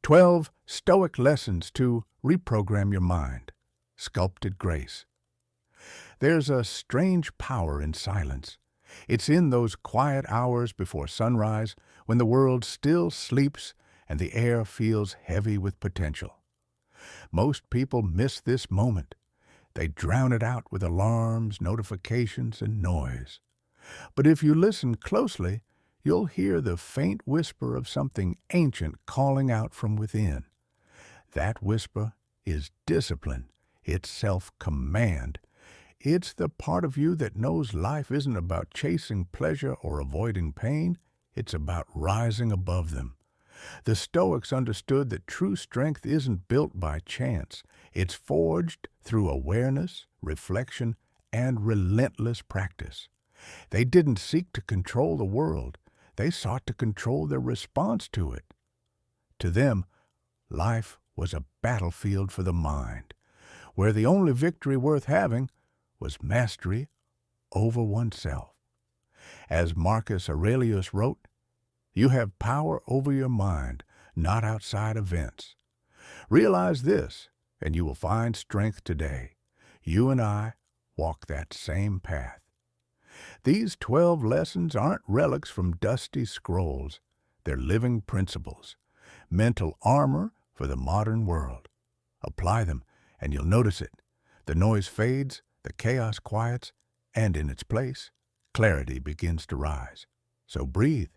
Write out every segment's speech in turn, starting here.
12 Stoic lessons to reprogram your mind. Sculpted grace. There's a strange power in silence. It's in those quiet hours before sunrise when the world still sleeps and the air feels heavy with potential. Most people miss this moment. They drown it out with alarms, notifications, and noise. But if you listen closely, you'll hear the faint whisper of something ancient calling out from within. That whisper is discipline. It's self-command. It's the part of you that knows life isn't about chasing pleasure or avoiding pain. It's about rising above them. The Stoics understood that true strength isn't built by chance. It's forged through awareness, reflection, and relentless practice. They didn't seek to control the world. They sought to control their response to it. To them, life was a battlefield for the mind, where the only victory worth having was mastery over oneself. As Marcus Aurelius wrote, "You have power over your mind, not outside events." Realize this, and you will find strength today. You and I walk that same path. These 12 lessons aren't relics from dusty scrolls. They're living principles, mental armor for the modern world. Apply them, and you'll notice it. The noise fades, the chaos quiets, and in its place, clarity begins to rise. So breathe,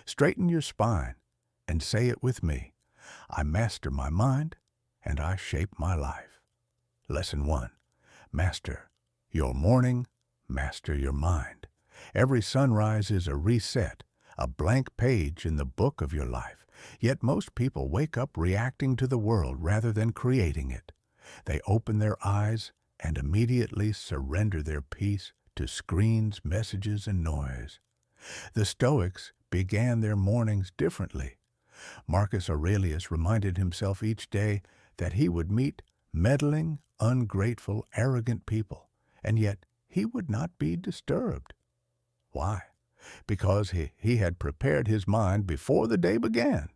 straighten your spine, and say it with me. I master my mind, and I shape my life. Lesson 1. Master your morning, master your mind. Every sunrise is a reset, a blank page in the book of your life. Yet most people wake up reacting to the world rather than creating it. They open their eyes and immediately surrender their peace to screens, messages, and noise. The Stoics began their mornings differently. Marcus Aurelius reminded himself each day that he would meet meddling, ungrateful, arrogant people, and yet he would not be disturbed. Why? Because he had prepared his mind before the day began.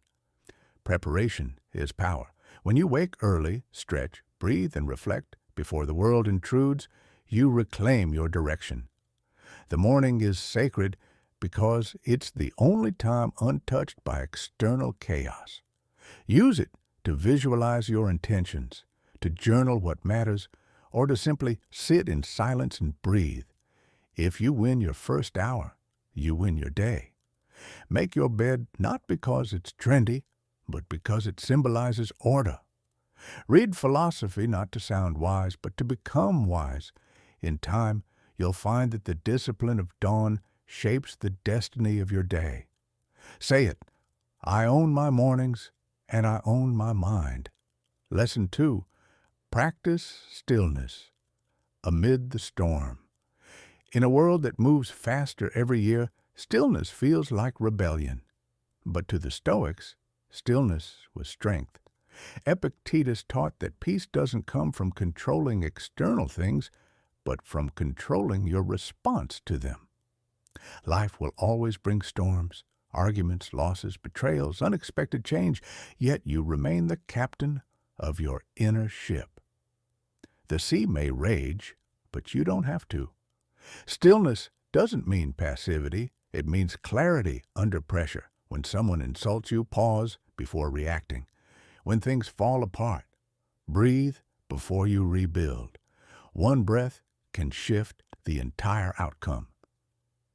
Preparation is power. When you wake early, stretch, breathe, and reflect before the world intrudes, you reclaim your direction. The morning is sacred because it's the only time untouched by external chaos. Use it to visualize your intentions, to journal what matters, or to simply sit in silence and breathe. If you win your first hour, you win your day. Make your bed not because it's trendy, but because it symbolizes order. Read philosophy not to sound wise, but to become wise. In time, you'll find that the discipline of dawn shapes the destiny of your day. Say it, I own my mornings, and I own my mind. Lesson 2, practice stillness amid the storm. In a world that moves faster every year, stillness feels like rebellion. But to the Stoics, stillness was strength. Epictetus taught that peace doesn't come from controlling external things, but from controlling your response to them. Life will always bring storms, arguments, losses, betrayals, unexpected change, yet you remain the captain of your inner ship. The sea may rage, but you don't have to. Stillness doesn't mean passivity. It means clarity under pressure. When someone insults you, pause before reacting. When things fall apart, breathe before you rebuild. One breath can shift the entire outcome.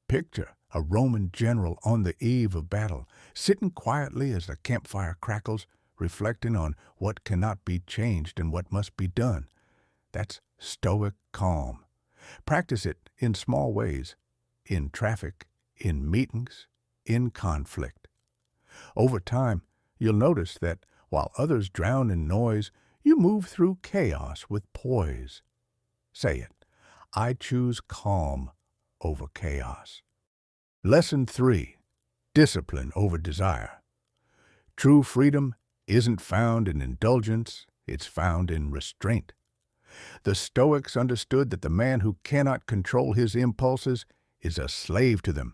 Picture a Roman general on the eve of battle, sitting quietly as the campfire crackles, reflecting on what cannot be changed and what must be done. That's Stoic calm. Practice it in small ways, in traffic, in meetings, in conflict. Over time, you'll notice that while others drown in noise, you move through chaos with poise. Say it, I choose calm over chaos. Lesson 3, discipline over desire. True freedom isn't found in indulgence, it's found in restraint. The Stoics understood that the man who cannot control his impulses is a slave to them.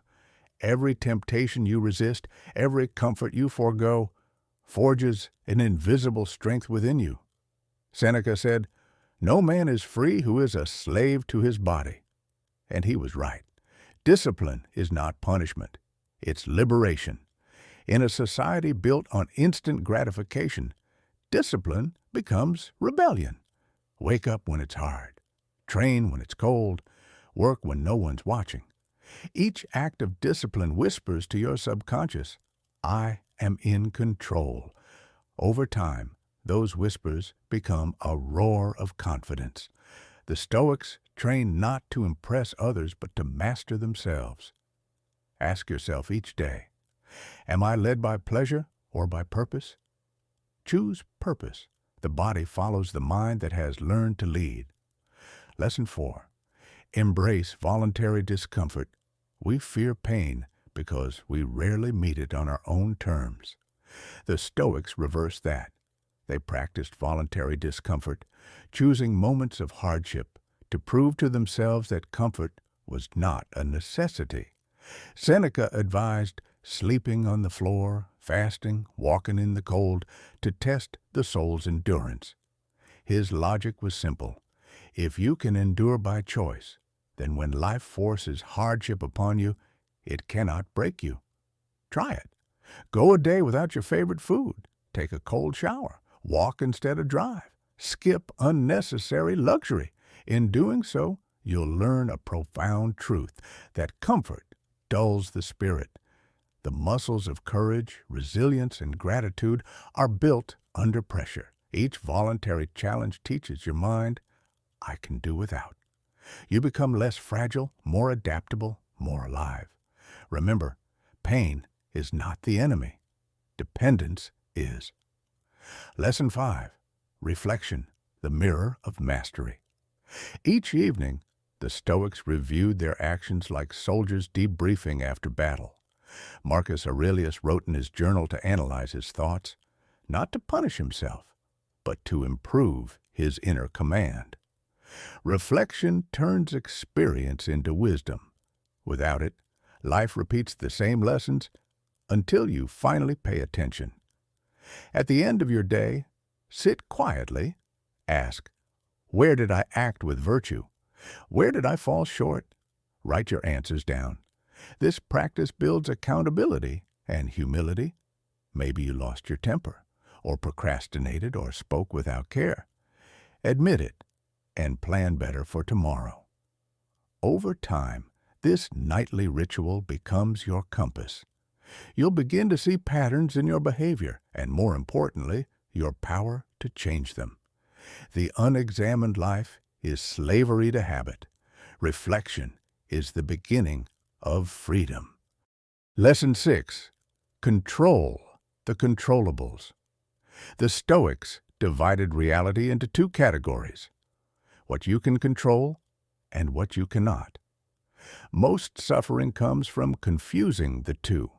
Every temptation you resist, every comfort you forego, forges an invisible strength within you. Seneca said, "No man is free who is a slave to his body." And he was right. Discipline is not punishment. It's liberation. In a society built on instant gratification, discipline becomes rebellion. Wake up when it's hard. Train when it's cold. Work when no one's watching. Each act of discipline whispers to your subconscious, "I am in control." Over time, those whispers become a roar of confidence. The Stoics train not to impress others, but to master themselves. Ask yourself each day, am I led by pleasure or by purpose? Choose purpose. The body follows the mind that has learned to lead. Lesson 4. Embrace voluntary discomfort. We fear pain because we rarely meet it on our own terms. The Stoics reversed that. They practiced voluntary discomfort, choosing moments of hardship to prove to themselves that comfort was not a necessity. Seneca advised sleeping on the floor, fasting, walking in the cold, to test the soul's endurance. His logic was simple. If you can endure by choice, then when life forces hardship upon you, it cannot break you. Try it. Go a day without your favorite food. Take a cold shower. Walk instead of drive. Skip unnecessary luxury. In doing so, you'll learn a profound truth, that comfort dulls the spirit. The muscles of courage, resilience, and gratitude are built under pressure. Each voluntary challenge teaches your mind, "I can do without." You become less fragile, more adaptable, more alive. Remember, pain is not the enemy. Dependence is. Lesson 5. Reflection, the mirror of mastery. Each evening, the Stoics reviewed their actions like soldiers debriefing after battle. Marcus Aurelius wrote in his journal to analyze his thoughts, not to punish himself, but to improve his inner command. Reflection turns experience into wisdom. Without it, life repeats the same lessons until you finally pay attention. At the end of your day, sit quietly, ask, where did I act with virtue? Where did I fall short? Write your answers down. This practice builds accountability and humility. Maybe you lost your temper, or procrastinated, or spoke without care. Admit it, and plan better for tomorrow. Over time, this nightly ritual becomes your compass. You'll begin to see patterns in your behavior, and more importantly, your power to change them. The unexamined life is slavery to habit. Reflection is the beginning of freedom. Lesson 6. Control the controllables. The Stoics divided reality into two categories: what you can control and what you cannot. Most suffering comes from confusing the two.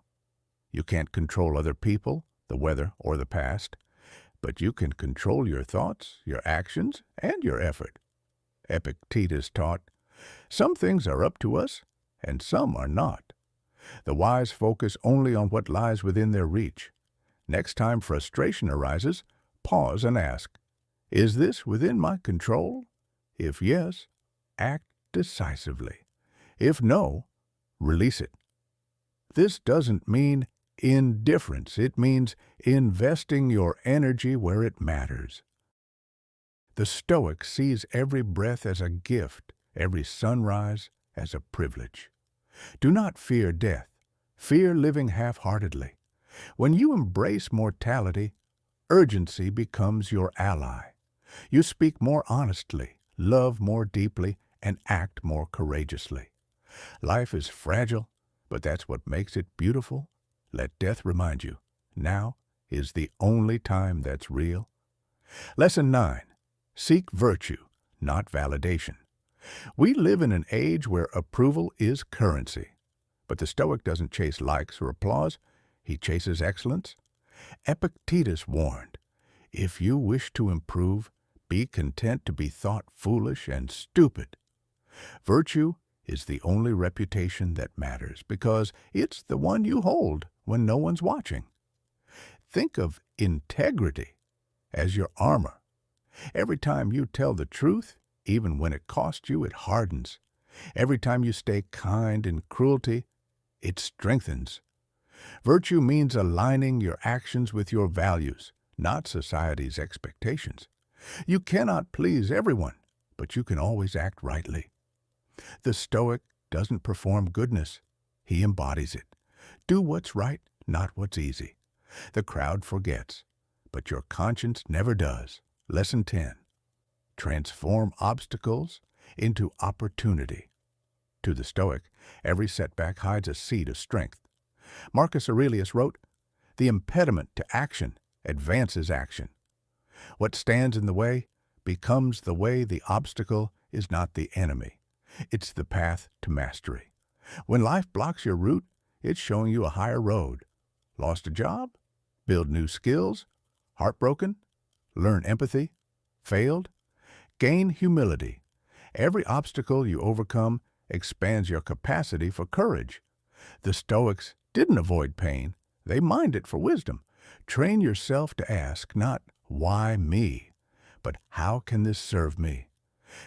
You can't control other people, the weather, or the past, but you can control your thoughts, your actions, and your effort. Epictetus taught, "Some things are up to us, and some are not." The wise focus only on what lies within their reach. Next time frustration arises, pause and ask, "Is this within my control?" If yes, act decisively. If no, release it. This doesn't mean indifference. It means investing your energy where it matters. The Stoic sees every breath as a gift, every sunrise as a privilege. Do not fear death. Fear living half-heartedly. When you embrace mortality, urgency becomes your ally. You speak more honestly, love more deeply, and act more courageously. Life is fragile, but that's what makes it beautiful. Let death remind you, now is the only time that's real. Lesson 9. Seek virtue, not validation. We live in an age where approval is currency. But the Stoic doesn't chase likes or applause. He chases excellence. Epictetus warned, "If you wish to improve, be content to be thought foolish and stupid." Virtue is the only reputation that matters because it's the one you hold when no one's watching. Think of integrity as your armor. Every time you tell the truth, even when it costs you, it hardens. Every time you stay kind in cruelty, it strengthens. Virtue means aligning your actions with your values, not society's expectations. You cannot please everyone, but you can always act rightly. The Stoic doesn't perform goodness. He embodies it. Do what's right, not what's easy. The crowd forgets, but your conscience never does. Lesson 10. Transform obstacles into opportunity. To the Stoic, every setback hides a seed of strength. Marcus Aurelius wrote, "The impediment to action advances action. What stands in the way becomes the way. The obstacle is not the enemy. It's the path to mastery." When life blocks your route, it's showing you a higher road. Lost a job? Build new skills. Heartbroken? Learn empathy. Failed? Gain humility. Every obstacle you overcome expands your capacity for courage. The Stoics didn't avoid pain. They mined it for wisdom. Train yourself to ask not, "Why me?" but "How can this serve me?"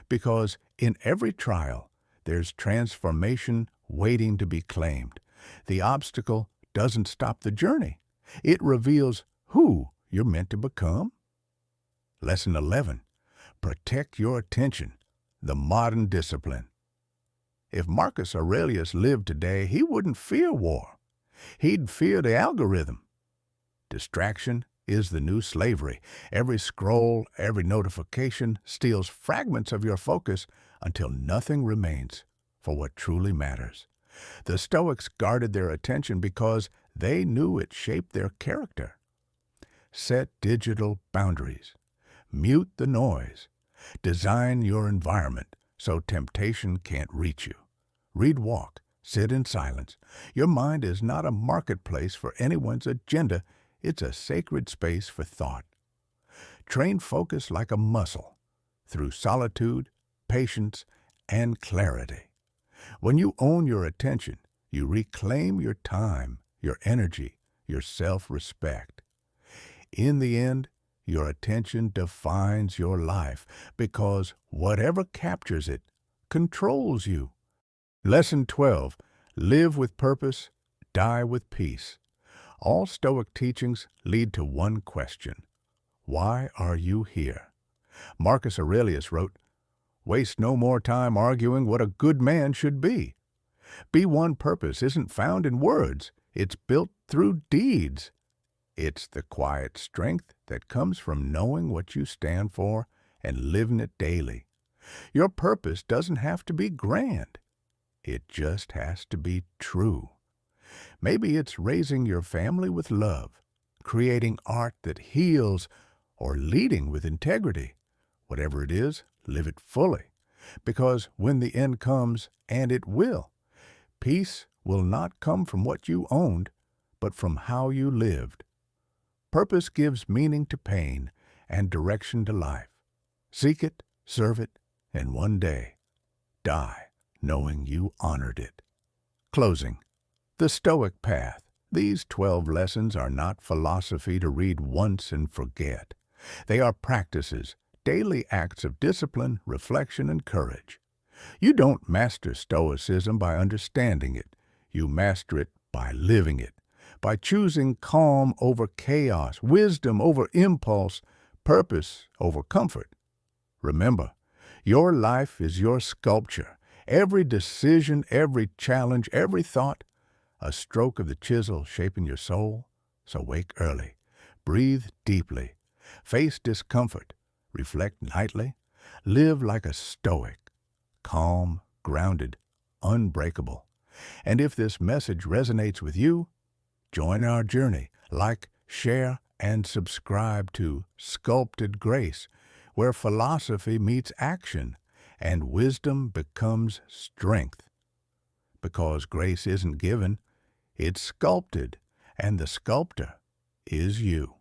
Because in every trial, there's transformation waiting to be claimed. The obstacle doesn't stop the journey. It reveals who you're meant to become. Lesson 11. Protect your attention, the modern discipline. If Marcus Aurelius lived today, he wouldn't fear war. He'd fear the algorithm. Distraction is the new slavery. Every scroll, every notification steals fragments of your focus until nothing remains for what truly matters. The Stoics guarded their attention because they knew it shaped their character. Set digital boundaries. Mute the noise. Design your environment so temptation can't reach you. Read, walk, sit in silence. Your mind is not a marketplace for anyone's agenda. It's a sacred space for thought. Train focus like a muscle through solitude, patience, and clarity. When you own your attention, you reclaim your time, your energy, your self-respect. In the end, your attention defines your life because whatever captures it controls you. Lesson 12. Live with purpose, die with peace. All Stoic teachings lead to one question. Why are you here? Marcus Aurelius wrote, "Waste no more time arguing what a good man should be." B1 purpose isn't found in words. It's built through deeds. It's the quiet strength that comes from knowing what you stand for and living it daily. Your purpose doesn't have to be grand. It just has to be true. Maybe it's raising your family with love, creating art that heals, or leading with integrity. Whatever it is, live it fully. Because when the end comes, and it will, peace will not come from what you owned, but from how you lived. Purpose gives meaning to pain and direction to life. Seek it, serve it, and one day, die knowing you honored it. Closing. The Stoic Path. These 12 lessons are not philosophy to read once and forget. They are practices, daily acts of discipline, reflection, and courage. You don't master Stoicism by understanding it. You master it by living it, by choosing calm over chaos, wisdom over impulse, purpose over comfort. Remember, your life is your sculpture. Every decision, every challenge, every thought, a stroke of the chisel shaping your soul. So wake early, breathe deeply, face discomfort, reflect nightly, live like a Stoic, calm, grounded, unbreakable. And if this message resonates with you, join our journey. Like, share, and subscribe to Sculpted Grace, where philosophy meets action and wisdom becomes strength. Because grace isn't given, it's sculpted, and the sculptor is you.